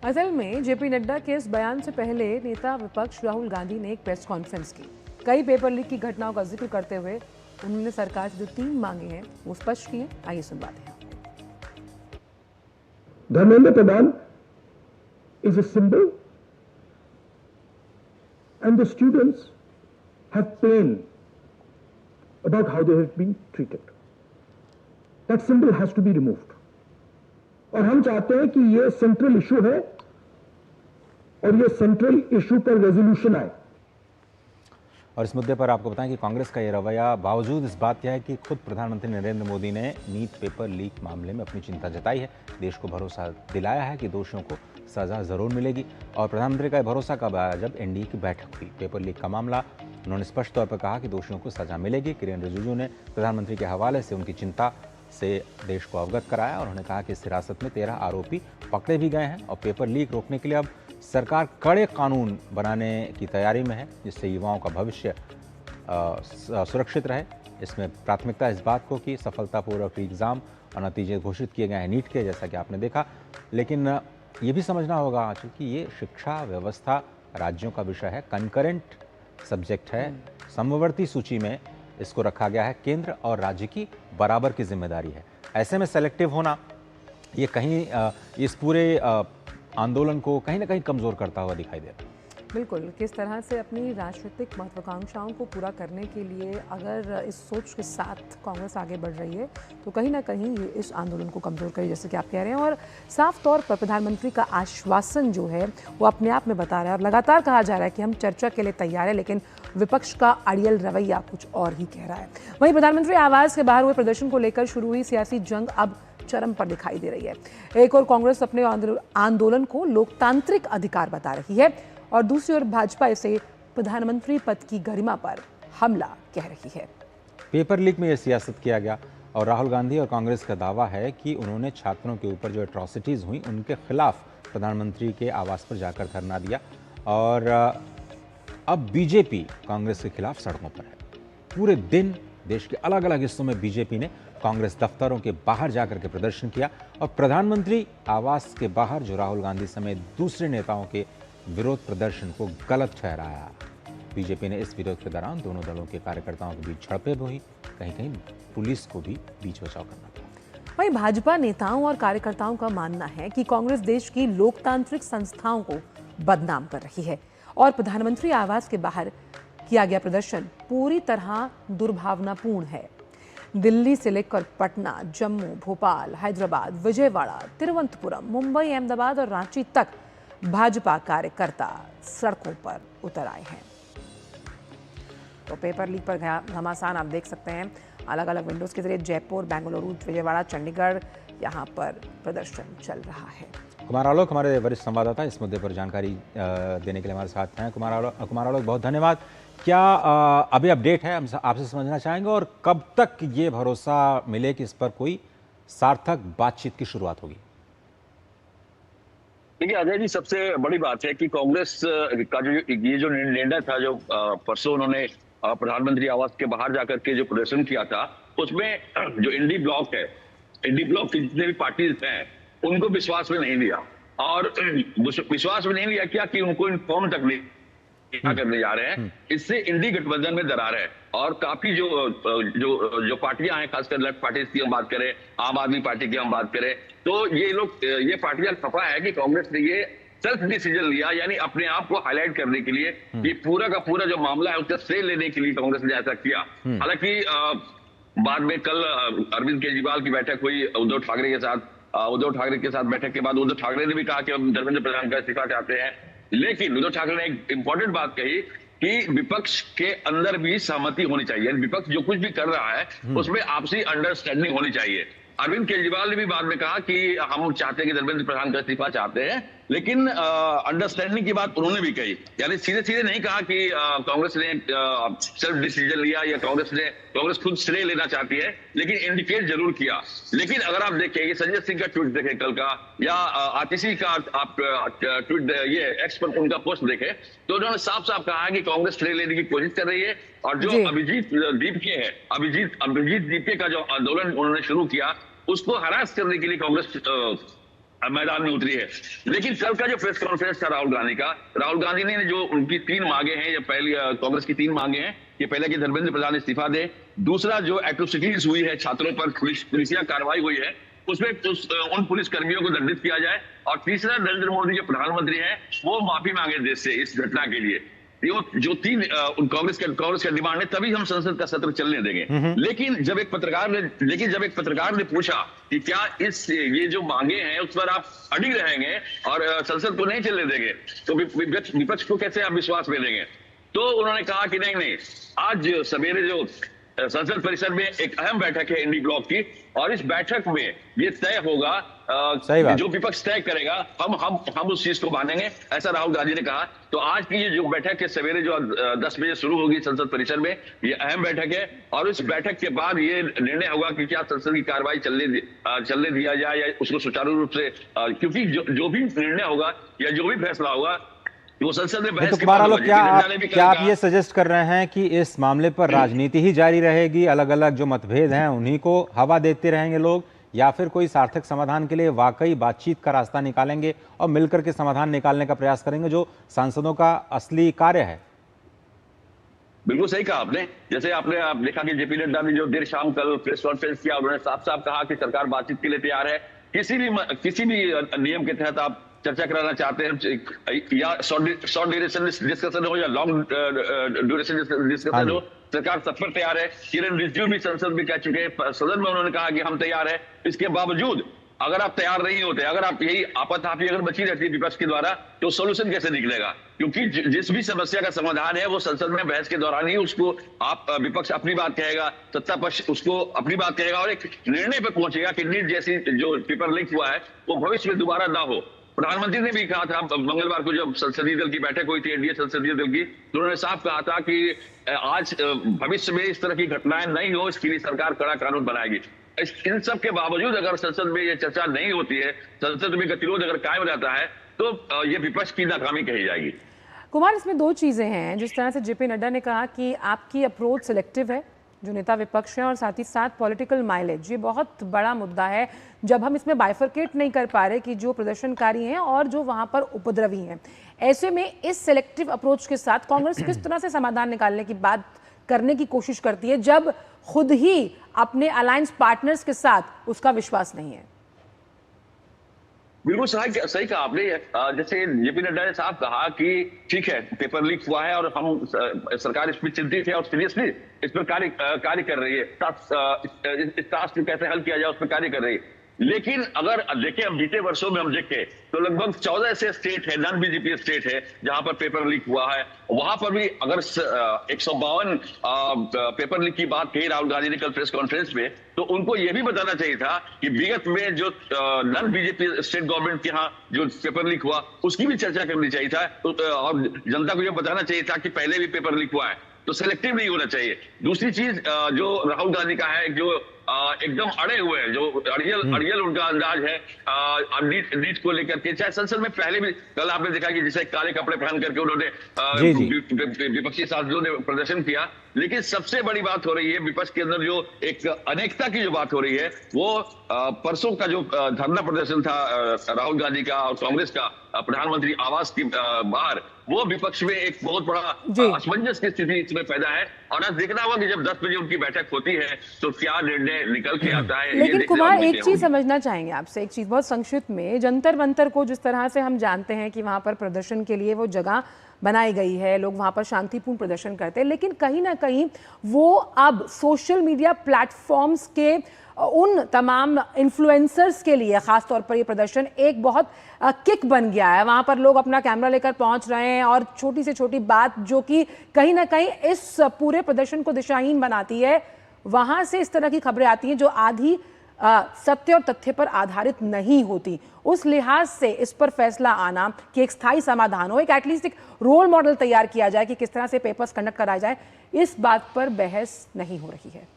असल में जेपी नड्डा के इस बयान से पहले नेता विपक्ष राहुल गांधी ने एक प्रेस कॉन्फ्रेंस की। कई पेपर लीक की घटनाओं का जिक्र करते हुए उन्होंने सरकार से जो 3 मांगे हैं वो स्पष्ट किए। आइए सुनवाते हैं। Dharmendra Pradhan is a symbol and the students have pain about how they have been treated. That symbol has to be removed. और हम चाहते हैं कि ये सेंट्रल इशू है और ये सेंट्रल इशू पर रेजोल्यूशन आए। और इस मुद्दे पर आपको बताएं कि कांग्रेस का ये रवैया बावजूद इस बात के है कि खुद प्रधानमंत्री नरेंद्र मोदी ने नीट पेपर लीक मामले में अपनी चिंता जताई है, देश को भरोसा दिलाया है कि दोषियों को सजा जरूर मिलेगी। और प्रधानमंत्री का भरोसा कब आया? जब एनडीए की बैठक हुई। पेपर लीक का मामला उन्होंने स्पष्ट तौर पर कहा कि दोषियों को सजा मिलेगी। किरेन रिजिजू ने प्रधानमंत्री के हवाले से उनकी चिंता से देश को अवगत कराया और उन्होंने कहा कि इस हिरासत में 13 आरोपी पकड़े भी गए हैं और पेपर लीक रोकने के लिए अब सरकार कड़े कानून बनाने की तैयारी में है, जिससे युवाओं का भविष्य सुरक्षित रहे। इसमें प्राथमिकता इस बात को कि सफलतापूर्वक एग्ज़ाम और नतीजे घोषित किए गए हैं नीट के, जैसा कि आपने देखा। लेकिन ये भी समझना होगा चूँकि ये शिक्षा व्यवस्था राज्यों का विषय है, कंकरेंट सब्जेक्ट है, समवर्ती सूची में इसको रखा गया है। केंद्र और राज्य की बराबर की जिम्मेदारी है। ऐसे में सेलेक्टिव होना ये कहीं इस पूरे आंदोलन को कहीं ना कहीं कमज़ोर करता हुआ दिखाई दे रहा है। बिल्कुल, किस तरह से अपनी राजनीतिक महत्वाकांक्षाओं को पूरा करने के लिए अगर इस सोच के साथ कांग्रेस आगे बढ़ रही है तो कहीं ना कहीं ये इस आंदोलन को कमज़ोर करे, जैसे कि आप कह रहे हैं। और साफ तौर पर प्रधानमंत्री का आश्वासन जो है वो अपने आप में बता रहा है और लगातार कहा जा रहा है कि हम चर्चा के लिए तैयार है, लेकिन विपक्ष का अड़ियल रवैया कुछ और ही कह रहा है। वहीं प्रधानमंत्री आवास के बाहर हुए प्रदर्शन को लेकर शुरू हुई सियासी जंग अब चरम पर दिखाई दे रही है। एक और कांग्रेस अपने आंदोलन को लोकतांत्रिक अधिकार बता रही है और दूसरी ओर भाजपा इसे प्रधानमंत्री पद की गरिमा पर हमला कह रही है। पेपर लीक में यह सियासत किया गया और राहुल गांधी और कांग्रेस का दावा है कि उन्होंने छात्रों के ऊपर जो एट्रॉसिटीज हुई उनके खिलाफ प्रधानमंत्री के आवास पर जाकर धरना दिया और अब बीजेपी कांग्रेस के खिलाफ सड़कों पर है। पूरे दिन देश के अलग अलग हिस्सों में बीजेपी ने कांग्रेस दफ्तरों के बाहर जाकर के प्रदर्शन किया और प्रधानमंत्री आवास के बाहर जो राहुल गांधी समेत दूसरे नेताओं के विरोध प्रदर्शन को गलत ठहराया। बीजेपी ने इस विरोध के दौरान दोनों दलों के कार्यकर्ताओं के बीच झड़पें भी हुई, कहीं कहीं पुलिस को भी बीच बचाव करना पड़ा। वहीं भाजपा नेताओं और कार्यकर्ताओं का मानना है कि कांग्रेस देश की लोकतांत्रिक संस्थाओं को बदनाम कर रही है और प्रधानमंत्री आवास के बाहर किया गया प्रदर्शन पूरी तरह दुर्भावनापूर्ण है। दिल्ली से लेकर पटना, जम्मू, भोपाल, हैदराबाद, विजयवाड़ा, तिरुवनंतपुरम, मुंबई, अहमदाबाद और रांची तक भाजपा कार्यकर्ता सड़कों पर उतर आए हैं। तो पेपर लीक पर घमासान आप देख सकते हैं अलग अलग विंडोज के जरिए। जयपुर, बेंगलुरु, विजयवाड़ा, चंडीगढ़, यहाँ पर प्रदर्शन चल रहा है। कुमार आलोक हमारे वरिष्ठ संवाददाता इस मुद्दे पर जानकारी देने के लिए हमारे साथ हैं। कुमार आलोक बहुत धन्यवाद। क्या अभी अपडेट है, हम आपसे समझना चाहेंगे और कब तक ये भरोसा मिले कि इस पर कोई सार्थक बातचीत की शुरुआत होगी? देखिए अजय जी, सबसे बड़ी बात है कि कांग्रेस का जो निर्णय था, जो परसों उन्होंने प्रधानमंत्री आवास के बाहर जाकर के जो प्रदर्शन किया था, उसमें जो इंडी ब्लॉक है, इंडी ब्लॉक की जितने भी पार्टीज हैं उनको विश्वास में नहीं लिया और विश्वास में नहीं लिया क्या कि उनको इन्फॉर्म तक नहीं क्या करने जा रहे हैं। इससे इंडी गठबंधन में दरार है और काफी जो पार्टियां हैं, खासकर लेफ्ट पार्टी की हम बात करें, आम आदमी पार्टी की हम बात करें, तो ये पार्टियां खफा है कि कांग्रेस ने ये सेल्फ डिसीजन लिया, यानी अपने आप को हाईलाइट करने के लिए ये पूरा का पूरा जो मामला है उसका श्रेय लेने के लिए कांग्रेस ने ऐसा किया। हालांकि बाद में कल अरविंद केजरीवाल की बैठक हुई उद्धव ठाकरे के साथ। उद्धव ठाकरे के साथ बैठक के बाद उद्धव ठाकरे ने भी कहा कि हम धर्मेंद्र प्रधान का इस्तीफा चाहते हैं, लेकिन उद्धव ठाकरे ने एक इंपॉर्टेंट बात कही कि विपक्ष के अंदर भी सहमति होनी चाहिए। विपक्ष जो कुछ भी कर रहा है उसमें आपसी अंडरस्टैंडिंग होनी चाहिए। अरविंद केजरीवाल ने भी बाद में कहा कि हम चाहते हैं कि धर्मेंद्र प्रधान का इस्तीफा चाहते हैं, लेकिन अंडरस्टैंडिंग की बात उन्होंने भी कही। यानी सीधे सीधे नहीं कहा कि कांग्रेस ने सेल्फ डिसीजन लिया या कांग्रेस खुद श्रेय लेना चाहती है, लेकिन इंडिकेट जरूर किया। लेकिन अगर आप देखें संजय सिंह का ट्वीट देखें कल का, या आतिशी का आप ट्वीट ये एक्स पर उनका पोस्ट देखें, तो उन्होंने साफ साफ कहा कि कांग्रेस श्रेय लेने की कोशिश कर रही है। और जो अभिजीत दीपके का जो आंदोलन उन्होंने शुरू किया, उसको हरास करने के लिए कांग्रेस मैदान में उतरी है। लेकिन कल का जो प्रेस कॉन्फ्रेंस था राहुल गांधी का, राहुल गांधी ने जो उनकी 3 मांगे हैं, या पहली कांग्रेस की 3 मांगे हैं कि पहले कि धर्मेंद्र प्रधान इस्तीफा दे, दूसरा जो एट्रोसिटीज हुई है, छात्रों पर पुलिसिया कार्रवाई हुई है उसमें उन पुलिस कर्मियों को दंडित किया जाए, और तीसरा नरेंद्र मोदी जो प्रधानमंत्री हैं वो माफी मांगे देश से इस घटना के लिए। ये जो 3 कांग्रेस का डिमांड है, तभी हम संसद का सत्र चलने देंगे। लेकिन जब एक पत्रकार ने पूछा कि क्या ये जो मांगे हैं उस पर आप अडिग रहेंगे और संसद को नहीं चलने देंगे, तो विपक्ष को कैसे आप विश्वास में लेंगे? तो उन्होंने कहा कि नहीं, आज सवेरे जो संसद परिसर में एक अहम बैठक है इंडी ब्लॉक की, और इस बैठक में ये तय होगा, जो विपक्ष तय करेगा हम उस चीज को मानेंगे, ऐसा राहुल गांधी ने कहा। तो आज की ये जो बैठक है सवेरे जो 10 बजे शुरू होगी संसद परिसर में, ये अहम बैठक है, और इस बैठक के बाद ये निर्णय होगा कि क्या संसद की कार्रवाई चलने दिया जाए या उसको सुचारू रूप से, क्योंकि जो भी निर्णय होगा या जो भी फैसला होगा वो संसद में बहस के बाद होगा। क्या आप ये सजेस्ट कर रहे हैं कि इस मामले पर राजनीति ही जारी रहेगी, अलग अलग जो मतभेद हैं उन्हीं को हवा देते रहेंगे लोग, या फिर कोई सार्थक समाधान के लिए वाकई बातचीत का रास्ता निकालेंगे और मिलकर के समाधान निकालने का प्रयास करेंगे, जो सांसदों का असली कार्य है? बिल्कुल सही कहा आपने। जैसे आप देखा कि जेपी नड्डा ने जो देर शाम कल प्रेस कॉन्फ्रेंस किया, उन्होंने साफ साफ कहा कि सरकार बातचीत के लिए तैयार है। किसी भी नियम के तहत आप चर्चा कराना चाहते हैं, या शॉर्ट ड्यूरेशन डिस्कशन हो या लॉन्ग ड्यूरेशन डिस्कशन हो, सरकार सब पर तैयार है। किरण रिजिजू भी संसद में कह चुके हैं, सदन में उन्होंने कहा कि हम तैयार है। इसके बावजूद अगर आप तैयार नहीं होते, अगर आप यही आपातहाफी अगर बची रहती है विपक्ष के द्वारा, तो सोल्यूशन कैसे निकलेगा? क्योंकि जिस भी समस्या का समाधान है वो संसद में बहस के दौरान ही उसको विपक्ष अपनी बात कहेगा, सत्ता पक्ष उसको अपनी बात कहेगा, और एक निर्णय पर पहुंचेगा कि नीट जैसी जो पेपर लीक हुआ है वो भविष्य में दोबारा ना हो। प्रधानमंत्री ने भी कहा था मंगलवार को जब संसदीय दल की बैठक हुई थी, एनडीए संसदीय दल की, तो उन्होंने साफ कहा था कि आज भविष्य में इस तरह की घटनाएं नहीं हो, इसके लिए सरकार कड़ा कानून बनाएगी। इन सब के बावजूद अगर संसद में ये चर्चा नहीं होती है, संसद में गतिरोध अगर कायम रहता है, तो ये विपक्ष की नाकामी कही जाएगी। कुमार, इसमें 2 चीजें हैं। जिस तरह से जेपी नड्डा ने कहा कि आपकी अप्रोच सिलेक्टिव है, जो नेता विपक्ष है, और साथ ही साथ पॉलिटिकल माइलेज, ये बहुत बड़ा मुद्दा है जब हम इसमें बाइफरकेट नहीं कर पा रहे कि जो प्रदर्शनकारी हैं और जो वहां पर उपद्रवी हैं। ऐसे में इस सिलेक्टिव अप्रोच के साथ कांग्रेस किस तरह से समाधान निकालने की बात करने की कोशिश करती है जब खुद ही अपने अलायंस पार्टनर्स के साथ उसका विश्वास नहीं है? बिल्कुल सही कहा आपने। जैसे जेपी नड्डा ने साफ कहा कि ठीक है, पेपर लीक हुआ है और हम सरकार इस पर चिंतित है और सीरियसली इस पर कार्य कर रही है, इस टास्क को कैसे हल किया जाए उस पर कार्य कर रही है। लेकिन अगर देखें, हम बीते वर्षों में हम देखें तो लगभग 14 ऐसे स्टेट है, नॉन बीजेपी स्टेट है, जहां पर पेपर लीक हुआ है। वहां पर भी अगर 152 पेपर लीक की बात कही राहुल गांधी ने कल प्रेस कॉन्फ्रेंस में, तो उनको यह भी बताना चाहिए था कि विगत में जो नॉन बीजेपी स्टेट गवर्नमेंट के यहाँ जो पेपर लीक हुआ उसकी भी चर्चा करनी चाहिए था, और जनता को यह बताना चाहिए था कि पहले भी पेपर लीक हुआ है। तो सिलेक्टिव नहीं होना चाहिए। दूसरी चीज जो राहुल गांधी का है, जो एकदम अड़े हुए हैं, जो अड़ियल उनका अंदाज है नीट को लेकर के, चाहे संसद में पहले भी कल आपने देखा कि जैसे काले कपड़े पहन करके उन्होंने विपक्षी सांसदों ने प्रदर्शन किया। लेकिन सबसे बड़ी बात हो रही है विपक्ष के अंदर जो एक अनेकता की जो बात हो रही है, वो परसों का जो धरना प्रदर्शन था राहुल गांधी का और कांग्रेस का प्रधानमंत्री आवास के बाहर, वो विपक्ष में एक बहुत बड़ा असमंजस की स्थिति इसमें पैदा है। और आज देखना होगा कि जब 10 बजे उनकी बैठक होती है तो क्या निर्णय निकल के आता है। लेकिन कुमार, एक चीज समझना चाहेंगे आपसे, एक चीज बहुत संक्षिप्त में, जंतर मंतर को जिस तरह से हम जानते हैं कि वहां पर प्रदर्शन के लिए वो जगह बनाई गई है, लोग वहां पर शांतिपूर्ण प्रदर्शन करते हैं, लेकिन कहीं ना कहीं वो अब सोशल मीडिया प्लेटफॉर्म्स के उन तमाम इन्फ्लुएंसर्स के लिए खासतौर पर ये प्रदर्शन एक बहुत किक बन गया है। वहां पर लोग अपना कैमरा लेकर पहुंच रहे हैं और छोटी से छोटी बात जो कि कहीं ना कहीं इस पूरे प्रदर्शन को दिशाहीन बनाती है, वहां से इस तरह की खबरें आती हैं जो आधी सत्य और तथ्य पर आधारित नहीं होती। उस लिहाज से इस पर फैसला आना कि एक स्थायी समाधान हो, एक एटलीस्ट एक रोल मॉडल तैयार किया जाए कि किस तरह से पेपर्स कंडक्ट कराया जाए, इस बात पर बहस नहीं हो रही है।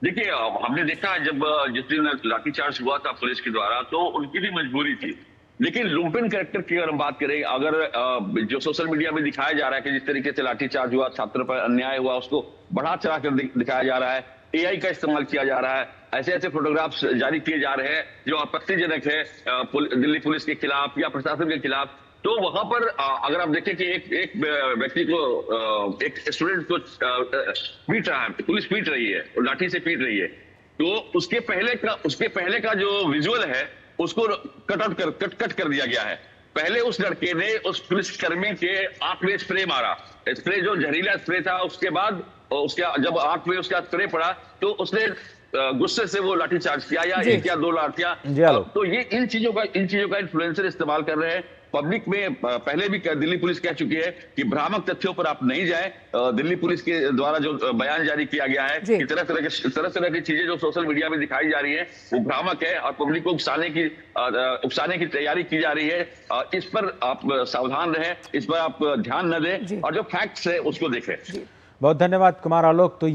देखिए, हमने देखा जब जिस दिन लाठीचार्ज हुआ था पुलिस के द्वारा, तो उनकी भी मजबूरी थी। लेकिन लुम्पेन कैरेक्टर की अगर हम बात करें, अगर जो सोशल मीडिया में दिखाया जा रहा है कि जिस तरीके से लाठीचार्ज हुआ, छात्रों पर अन्याय हुआ, उसको बढ़ा चढ़ा कर दिखाया जा रहा है, एआई का इस्तेमाल किया जा रहा है, ऐसे ऐसे फोटोग्राफ्स जारी किए जा रहे हैं जो आपत्तिजनक है दिल्ली पुलिस के खिलाफ या प्रशासन के खिलाफ। तो वहां पर अगर आप देखें कि एक व्यक्ति को एक स्टूडेंट को पीट रहा है, पुलिस पीट रही है और लाठी से पीट रही है, तो उसके पहले का जो विजुअल है उसको कट कर दिया गया है। पहले उस लड़के ने उस पुलिसकर्मी के आंख में स्प्रे मारा, स्प्रे जो जहरीला स्प्रे था। उसके बाद जब आंख में उसका स्प्रे पड़ा तो उसने गुस्से से वो लाठी चार्ज किया या एक या दो लाठियां। तो ये इन चीजों का इन्फ्लुएंसर इस्तेमाल कर रहे हैं। पब्लिक में पहले भी दिल्ली पुलिस कह चुकी है कि भ्रामक तथ्यों पर आप नहीं जाएं। दिल्ली पुलिस के द्वारा जो बयान जारी किया गया है कि तरह तरह की चीजें जो सोशल मीडिया में दिखाई जा रही है वो भ्रामक है और पब्लिक को उकसाने की तैयारी की जा रही है। इस पर आप सावधान रहें, इस पर आप ध्यान न दें और जो फैक्ट्स है उसको देखें। बहुत धन्यवाद कुमार आलोक। तो